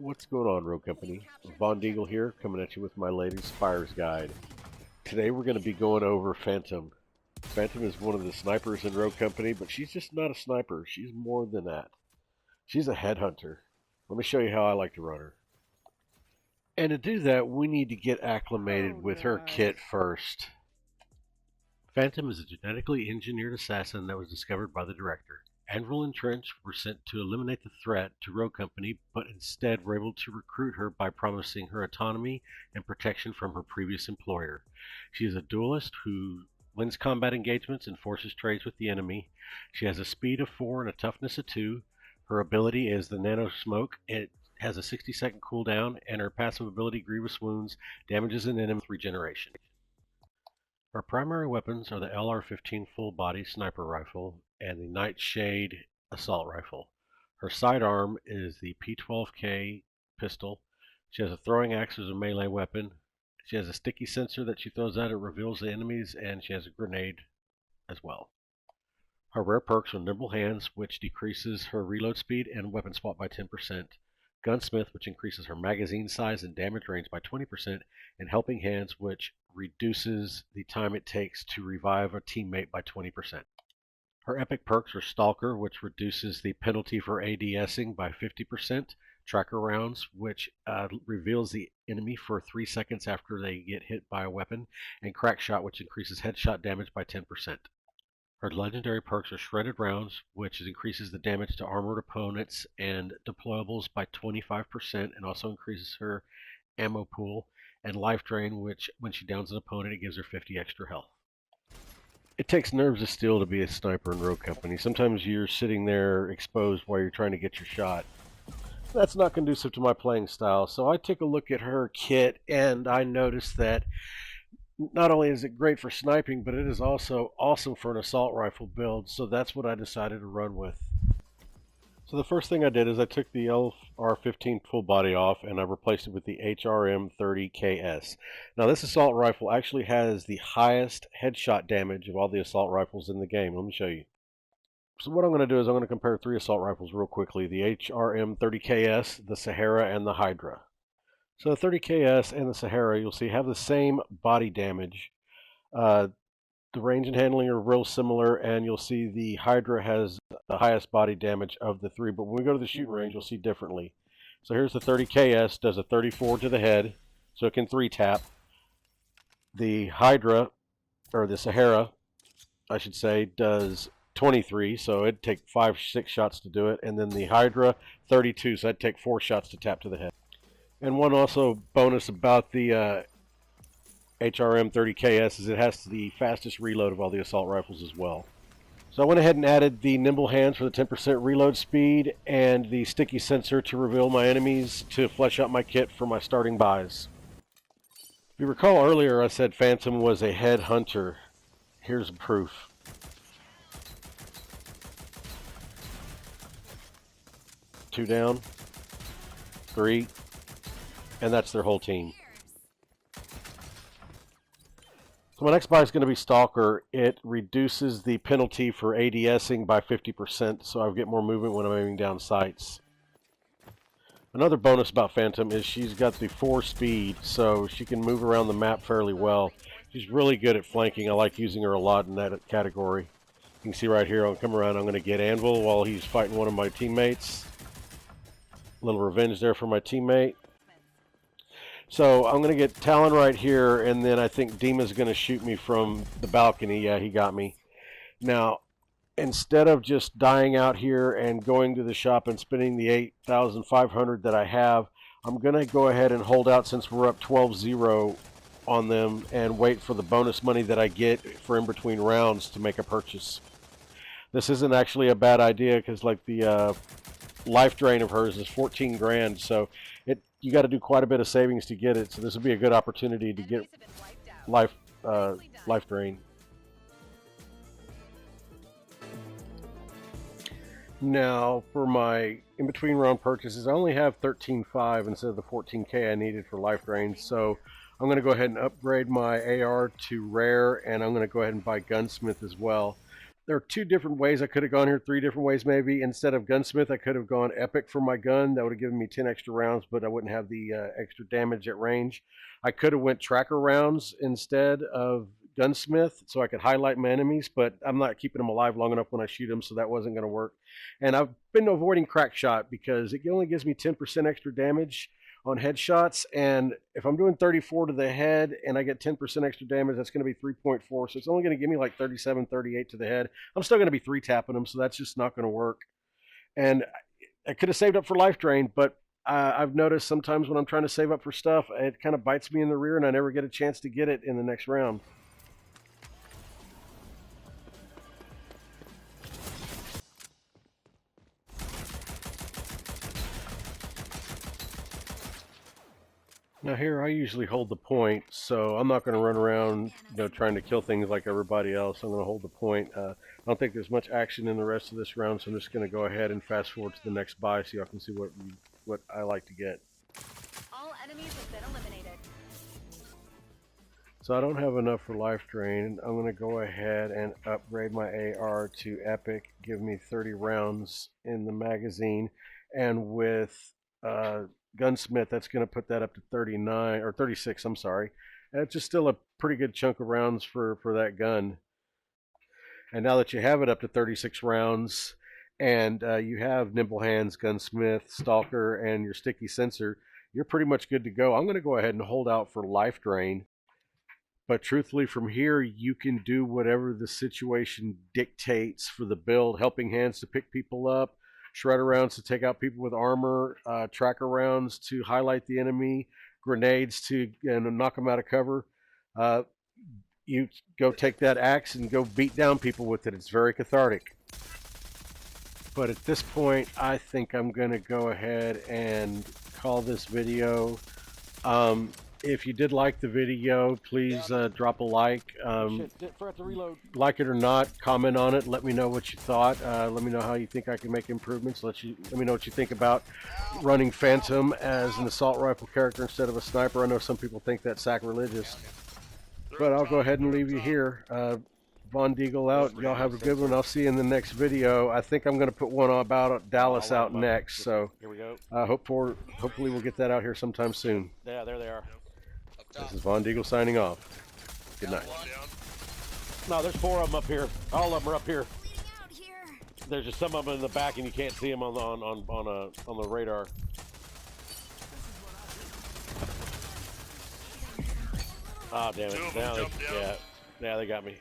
What's going on, Rogue Company? Von Diegel here, coming at you with my latest Spires Guide. Today we're going to be going over Phantom. Phantom is one of the snipers in Rogue Company, but she's just not a sniper. She's more than that. She's a headhunter. Let me show you how I like to run her. And to do that, we need to get acclimated with her kit first. Phantom is a genetically engineered assassin that was discovered by the director. Anvil and Trench were sent to eliminate the threat to Rogue Company, but instead were able to recruit her by promising her autonomy and protection from her previous employer. She is a duelist who wins combat engagements and forces trades with the enemy. She has a speed of 4 and a toughness of 2. Her ability is the Nano Smoke. It has a 60-second cooldown, and her passive ability, Grievous Wounds, damages an enemy with regeneration. Her primary weapons are the LR-15 full-body sniper rifle and the Nightshade assault rifle. Her sidearm is the P12K pistol. She has a throwing axe as a melee weapon. She has a sticky sensor that she throws out. It reveals the enemies, and she has a grenade as well. Her rare perks are Nimble Hands, which decreases her reload speed and weapon swap by 10%. Gunsmith, which increases her magazine size and damage range by 20%, and Helping Hands, which reduces the time it takes to revive a teammate by 20%. Her epic perks are Stalker, which reduces the penalty for ADSing by 50%, Tracker Rounds, which reveals the enemy for 3 seconds after they get hit by a weapon, and Crack Shot, which increases headshot damage by 10%. Her legendary perks are Shredded Rounds, which increases the damage to armored opponents and deployables by 25% and also increases her ammo pool, and Life Drain, which when she downs an opponent, it gives her 50 extra health. It takes nerves of steel to be a sniper in Rogue Company. Sometimes you're sitting there exposed while you're trying to get your shot. That's not conducive to my playing style, so I took a look at her kit and I noticed that not only is it great for sniping, but it is also awesome for an assault rifle build, so that's what I decided to run with. So the first thing I did is I took the LR-15 full body off and I replaced it with the HRM-30KS. Now this assault rifle actually has the highest headshot damage of all the assault rifles in the game. Let me show you. So what I'm going to do is I'm going to compare 3 assault rifles real quickly. The HRM-30KS, the Sahara, and the Hydra. So the 30KS and the Sahara, you'll see, have the same body damage. The range and handling are real similar, and you'll see the Hydra has the highest body damage of the 3. But when we go to the shooting range, you'll see differently. So here's the 30KS, does a 34 to the head, so it can 3-tap. The Hydra, or the Sahara, I should say, does 23, so it'd take 5-6 shots to do it. And then the Hydra, 32, so that'd take 4 shots to tap to the head. And one also bonus about the HRM-30KS is it has the fastest reload of all the assault rifles as well. So I went ahead and added the Nimble Hands for the 10% reload speed and the sticky sensor to reveal my enemies to flesh out my kit for my starting buys. If you recall earlier I said Phantom was a headhunter. Here's proof. Two down, 3, and that's their whole team. So my next buy is going to be Stalker. It reduces the penalty for ADSing by 50%, so I get more movement when I'm aiming down sights. Another bonus about Phantom is she's got the 4 speed, so she can move around the map fairly well. She's really good at flanking. I like using her a lot in that category. You can see right here, I'll come around, I'm going to get Anvil while he's fighting one of my teammates. A little revenge there for my teammate. So I'm going to get Talon right here, and then I think Dima's going to shoot me from the balcony. Yeah, he got me. Now, instead of just dying out here and going to the shop and spending the 8,500 that I have, I'm going to go ahead and hold out since we're up 12-0 on them and wait for the bonus money that I get for in between rounds to make a purchase. This isn't actually a bad idea because like the life drain of hers is 14 grand, so you got to do quite a bit of savings to get it, so this would be a good opportunity to get life drain. Now for my in-between round purchases, I only have 13.5 instead of the 14k I needed for life drain, so I'm going to go ahead and upgrade my AR to rare, and I'm going to go ahead and buy Gunsmith as well. there are two different ways I could have gone here, three different ways maybe. Instead of gunsmith, I could have gone epic for my gun. That would have given me 10 extra rounds, but I wouldn't have the extra damage at range. I could have went tracker rounds instead of gunsmith, so I could highlight my enemies, but I'm not keeping them alive long enough when I shoot them, so that wasn't going to work. And I've been avoiding crack shot because it only gives me 10% extra damage on headshots, and if I'm doing 34 to the head and I get 10% extra damage, that's going to be 3.4, so it's only going to give me like 37, 38 to the head. I'm still going to be 3-tapping them, so that's just not going to work. And I could have saved up for life drain, but I've noticed sometimes when I'm trying to save up for stuff, it kind of bites me in the rear and I never get a chance to get it in the next round. Now here I usually hold the point, so I'm not going to run around, trying to kill things like everybody else. I'm going to hold the point. I don't think there's much action in the rest of this round, so I'm just going to go ahead and fast forward to the next buy so y'all can see what I like to get. All enemies have been eliminated. So I don't have enough for life drain. I'm going to go ahead and upgrade my AR to epic, give me 30 rounds in the magazine, and with gunsmith, that's going to put that up to 39 or 36. I'm sorry. That's just still a pretty good chunk of rounds for that gun. And now that you have it up to 36 rounds, and you have nimble hands, gunsmith, stalker, and your sticky sensor, you're pretty much good to go. I'm going to go ahead and hold out for life drain. But truthfully, from here, you can do whatever the situation dictates for the build. Helping hands to pick people up, shredder rounds to take out people with armor, tracker rounds to highlight the enemy, grenades to knock them out of cover. You go take that axe and go beat down people with it. It's very cathartic. But at this point, I think I'm going to go ahead and call this video. If you did like the video, please drop a like. Like it or not, comment on it. Let me know what you thought. Let me know how you think I can make improvements. Let me know what you think about running Phantom as an assault rifle character instead of a sniper. I know some people think that's sacrilegious, but I'll go ahead and leave you here. Von Diegel out. Y'all have a good one. I'll see you in the next video. I think I'm going to put one about Dallas out next. So here we go. Hopefully we'll get that out here sometime soon. Yeah, there they are. This is Von Diegel signing off. Good night. No, there's 4 of them up here. All of them are up here. There's just some of them in the back, and you can't see them on the radar. Oh, damn it! Now they got me.